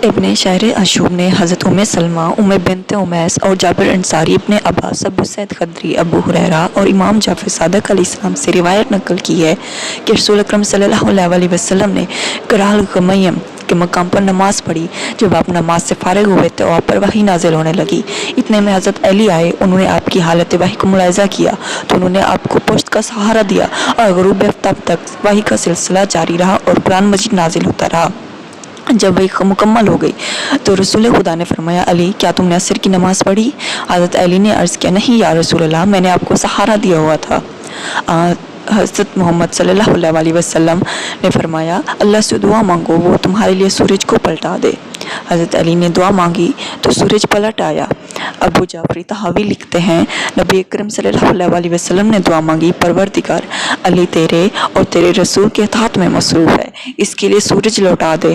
ابن شہر اشوب نے حضرت سلمہ، بنت امیس اور جابر انصاری، ابن عباس، ابو سعید خدری، ابو ہریرہ اور امام جعفر صادق علیہ السلام سے روایت نقل کی ہے کہ رسول اکرم صلی اللہ علیہ وسلم نے قراء الغمیم کے مقام پر نماز پڑھی۔ جب آپ نماز سے فارغ ہوئے تو آپ پر وحی نازل ہونے لگی۔ اتنے میں حضرت علی آئے، انہوں نے آپ کی حالت وحی کو ملاحظہ کیا تو انہوں نے آپ کو پشت کا سہارا دیا اور غروب آفتاب تک وحی کا سلسلہ جاری رہا اور قرآن مجید نازل ہوتا رہا۔ جب وحی مکمل ہو گئی تو رسول خدا نے فرمایا، علی کیا تم نے عصر کی نماز پڑھی؟ حضرت علی نے عرض کیا، نہیں یا رسول اللہ، میں نے آپ کو سہارا دیا ہوا تھا۔ حضرت محمد صلی اللہ علیہ وسلم نے فرمایا، اللہ سے دعا مانگو، وہ تمہارے لیے سورج کو پلٹا دے۔ حضرت علی نے دعا مانگی تو سورج پلٹ آیا۔ ابو جعفر طحاوی لکھتے ہیں، نبی اکرم صلی اللہ علیہ وسلم نے دعا مانگی، پروردگار، علی تیرے اور تیرے رسول کے اطاعت میں مصروف ہے، اس کے لیے سورج لوٹا دے۔